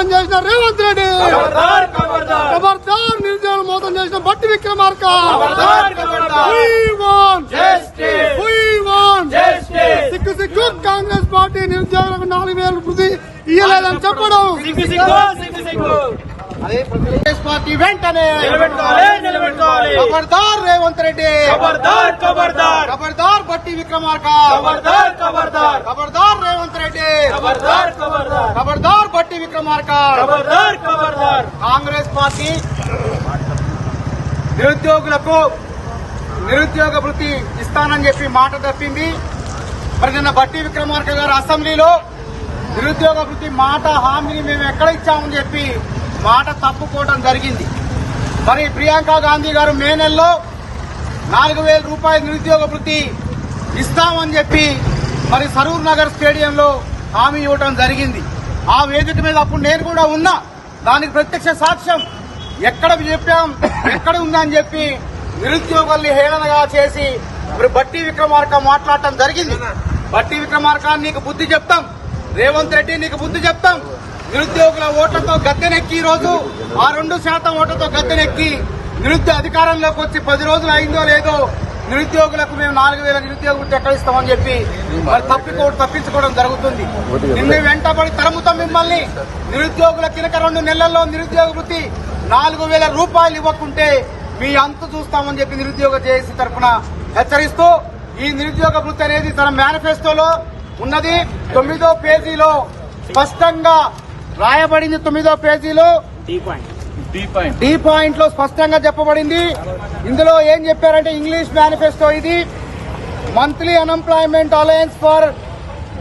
మోసం చేసిన రేవంత్ రెడ్డి, ఖబర్దార్ నిరుద్యోగులు మోసం చేసిన బట్టి విక్రమార్క, సిగ్గు సిగ్గు కాంగ్రెస్ పార్టీ నిరుద్యోగులకు 4,000 వృద్ధి ఇయ్యలేదని చెప్పడం. కాంగ్రెస్ పార్టీ వెంటనే ఖబర్దార్ రేవంత్ రెడ్డి, ఖబర్దార్ బట్టి విక్రమార్క, ఖబర్దార్ రేవంత్ రెడ్డి, ఖబర్దార్ బట్టి విక్రమార్క. కాంగ్రెస్ పార్టీ నిరుద్యోగులకు నిరుద్యోగ వృత్తి ఇస్తానని చెప్పి మాట తప్పింది. మరి నిన్న బట్టి విక్రమార్క గారు అసెంబ్లీలో నిరుద్యోగ వృత్తి మాట హామీని మేము ఎక్కడ ఇచ్చామని చెప్పి మాట తప్పుకోవడం జరిగింది. మరి ప్రియాంక గాంధీ గారు మే నెలలో 4,000 రూపాయల నిరుద్యోగ వృత్తి ఇస్తామని చెప్పి మరి సరూర్ నగర్ స్టేడియంలో హామీ ఇవ్వడం జరిగింది. ఆ వేదిక మీద అప్పుడు నేను కూడా ఉన్నా. దానికి ప్రత్యక్ష సాక్ష్యం ఎక్కడ చెప్పాం, ఎక్కడ ఉందని చెప్పి నిరుద్యోగుల్ని హేళనగా చేసి బట్టి విక్రమార్క మాట్లాడటం జరిగింది. బట్టి విక్రమార్క నీకు బుద్ధి చెప్తాం, రేవంత్ రెడ్డి నీకు బుద్ధి చెప్తాం. నిరుద్యోగుల ఓట్లతో గద్దెనెక్కి ఈ రోజు ఆ 2% ఓట్లతో గద్దెనెక్కి నిరుద్యోగ అధికారంలోకి వచ్చి 10 రోజులు అయిందో లేదో నిరుద్యోగులకు మేము 4,000 నిరుద్యోగ వృత్తి ఎక్కడ ఇస్తామని చెప్పి మరి తప్పించుకోవడం జరుగుతుంది. నిన్న వెంటబడి తరుముతాం మిమ్మల్ని. నిరుద్యోగుల కింద 2 నెలల్లో నిరుద్యోగ వృత్తి 4,000 రూపాయలు ఇవ్వకుంటే మీ అంతు చూస్తామని చెప్పి నిరుద్యోగ జేఏసీ తరఫున హెచ్చరిస్తూ, ఈ నిరుద్యోగ వృత్తి అనేది తన మేనిఫెస్టోలో ఉన్నది. 9వ పేజీలో స్పష్టంగా రాయబడింది. 9వ పేజీలో డి పాయింట్ లో స్పష్టంగా చెప్పబడింది. ఇందులో ఏం చెప్పారంటే ఇంగ్లీష్ మేనిఫెస్టో ఇది. Monthly unemployment allowance for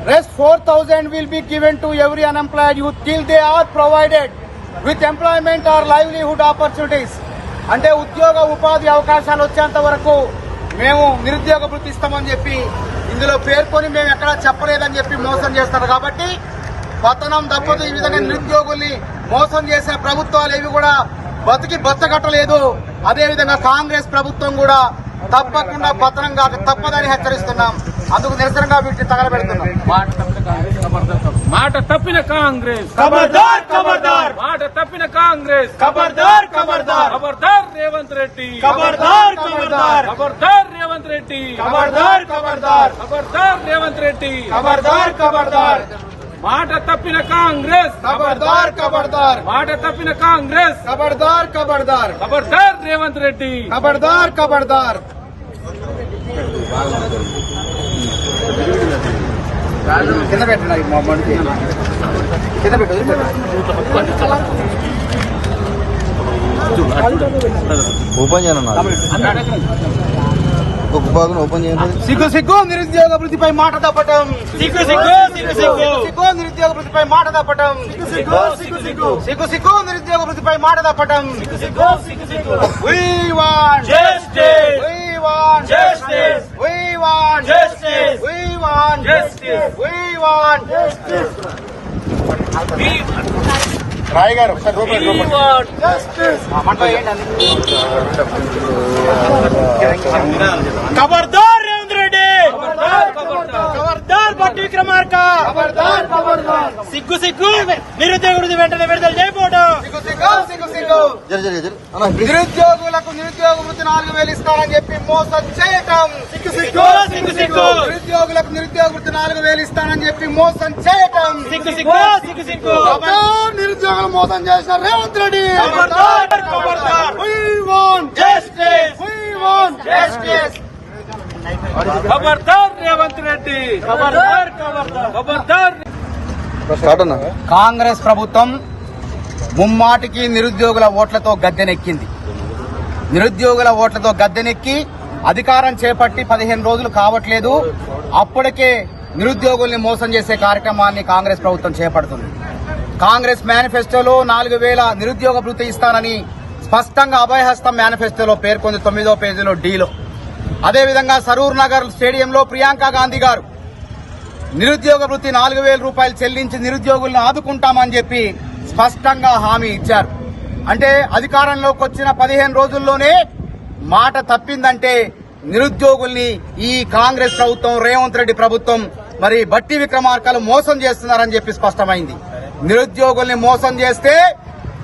rest 4,000 will be given to every unemployed youth till they are provided with employment or livelihood opportunities. అంటే ఉద్యోగ ఉపాధి అవకాశాలు వచ్చేంత వరకు మేము నిరుద్యోగ వృత్తి ఇస్తామని చెప్పి ఇందులో పేర్కొని మేము ఎక్కడా చెప్పలేదని చెప్పి మోసం చేస్తారు. కాబట్టి పతనం తప్పదు. ఈ విధంగా నిరుద్యోగుల్ని మోసం చేసే ప్రభుత్వాలు ఏవి కూడా బతికి బచ్చగట్టలేదు. అదేవిధంగా కాంగ్రెస్ ప్రభుత్వం కూడా తప్పకుండా పతనం కాక తప్పదని హెచ్చరిస్తున్నాం. అందుకు నిరసనగా వీటిని తగలబెడుతున్నాం. మాట తప్పిన కాంగ్రెస్ ఖబర్దార్ ఖబర్దార్, మాట తప్పిన కాంగ్రెస్ ఖబర్దార్ ఖబర్దార్, ఖబర్దార్ రేవంత్ రెడ్డి, ఖబర్దార్ ఖబర్దార్, ఖబర్దార్ రేవంత్ రెడ్డి, ఖబర్దార్ ఖబర్దార్, ఖబర్దార్ రేవంత్ రెడ్డి, ఖబర్దార్ ఖబర్దార్. మాట తప్పిన కాంగ్రెస్ ఖబర్దార్ ఖబర్దార్, మాట తప్పిన కాంగ్రెస్ ఖబర్దార్ ఖబర్దార్, ఖబర్దార్ రేవంత్ రెడ్డి, ఖబర్దార్ ఖబర్దార్. కింద పెట్టండి, కింద పెట్టు. ఓపెన్ చేయను ఒక భాగం ఓపెన్ చేయండి. సిగ్గు సిగ్గు నిరుద్యోగ వృత్తిపై మాట తప్పటం, సిగ్గు సిగ్గు సిగ్గు సిగ్గు, సిగ్గు నిరుద్యోగ వృత్తిపై మాట తప్పటం, సిగ్గు సిగ్గు సిగ్గు, సిగ్గు సిగ్గు నిరుద్యోగ వృత్తిపై మాట తప్పటం. సిగ్గు సిగ్గు సిగ్గు. We want Justice, we want justice, we want justice, we want justice, we want Roy గారు ఒకసారి రూపాయలు we want ఖబర్దార్ రేవంత్ రెడ్డి, ఖబర్దార్ బట్టి విక్రమార్క, సిగ్గు సిగ్గు నిరుద్యోగ వృత్తి వెంటనే విడుదల చేయబోవడం. నిరుద్యోగులకు నిరుద్యోగ వృత్తి 4,000 ఇస్తారని చెప్పి మోసం చేయటం. సిగ్గు సిగ్గు సిగ్గు సిగ్గు, నిరుద్యోగులకు నిరుద్యోగ వృత్తి 4,000 ఇస్తారని చెప్పి మోసం చేయటం. సిగ్గు సిగ్గు సిగ్గు సిగ్గు. నిరుద్యోగులు మోసం చేసిన రేవంత్ రెడ్డి. ఖబర్దార్ ఖబర్దార్, We want justice, we want justice. ఖబర్దార్ రేవంత్ రెడ్డి, ఖబర్దార్ ఖబర్దార్, ఖబర్దార్. స్టార్ట్ అన్న. కాంగ్రెస్ ప్రభుత్వం ముమ్మాటికి నిరుద్యోగుల ఓట్లతో గద్దెనెక్కింది. నిరుద్యోగుల ఓట్లతో గద్దెనెక్కి అధికారం చేపట్టి 15 రోజులు కావట్లేదు. అప్పటికే నిరుద్యోగుల్ని మోసం చేసే కార్యక్రమాన్ని కాంగ్రెస్ ప్రభుత్వం చేపడుతుంది. కాంగ్రెస్ మేనిఫెస్టోలో 4,000 నిరుద్యోగ వృత్తి ఇస్తానని స్పష్టంగా అభయహస్తం మేనిఫెస్టోలో పేర్కొంది 9వ పేజీలో డీలో. అదేవిధంగా సరూర్ నగర్ స్టేడియంలో ప్రియాంక గాంధీ గారు నిరుద్యోగ వృత్తి 4,000 రూపాయలు చెల్లించి నిరుద్యోగులను ఆదుకుంటామని చెప్పి స్పష్టంగా హామీ ఇచ్చారు. అంటే అధికారంలోకి వచ్చిన 15 రోజుల్లోనే మాట తప్పిందంటే నిరుద్యోగుల్ని ఈ కాంగ్రెస్ ప్రభుత్వం, రేవంత్ రెడ్డి ప్రభుత్వం, మరి బట్టి విక్రమార్కలు మోసం చేస్తున్నారని చెప్పి స్పష్టమైంది. నిరుద్యోగుల్ని మోసం చేస్తే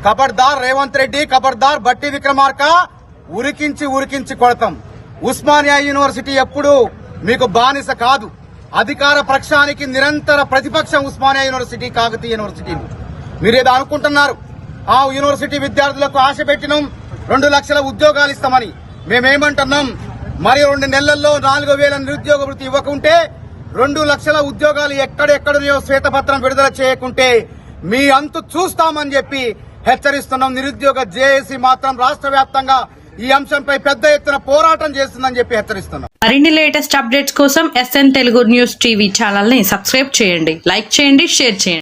ఖబర్దార్ రేవంత్ రెడ్డి, ఖబర్దార్ బట్టి విక్రమార్క, ఉరికించి కొడతాం. ఉస్మానియా యూనివర్సిటీ ఎప్పుడు మీకు బానిస కాదు. అధికార పక్షానికి నిరంతర ప్రతిపక్షం ఉస్మానియా యూనివర్సిటీ, కాకతీయ యూనివర్సిటీలు. మీరేదో అనుకుంటున్నారు, ఆ యూనివర్సిటీ విద్యార్థులకు ఆశ పెట్టినాం 2 లక్షల ఉద్యోగాలు ఇస్తామని. మేమేమంటున్నాం, మరి 2 నెలల్లో 4,000 నిరుద్యోగ వృత్తి ఇవ్వకుంటే, 2 లక్షల ఉద్యోగాలు ఎక్కడెక్కడో శ్వేతపత్రం విడుదల చేయకుంటే మీ అంతు చూస్తామని చెప్పి హెచ్చరిస్తున్నాం. నిరుద్యోగ జేఏసీ మాత్రం రాష్ట్ర వ్యాప్తంగా ఈ అంశంపై పెద్ద ఎత్తున పోరాటం చేస్తుందని చెప్పి హెచ్చరిస్తున్నాం. మరిన్ని లేటెస్ట్ అప్డేట్స్ కోసం SN Telugu news TV channel ని సబ్స్క్రైబ్ చేయండి, లైక్ చేయండి, షేర్ చేయండి.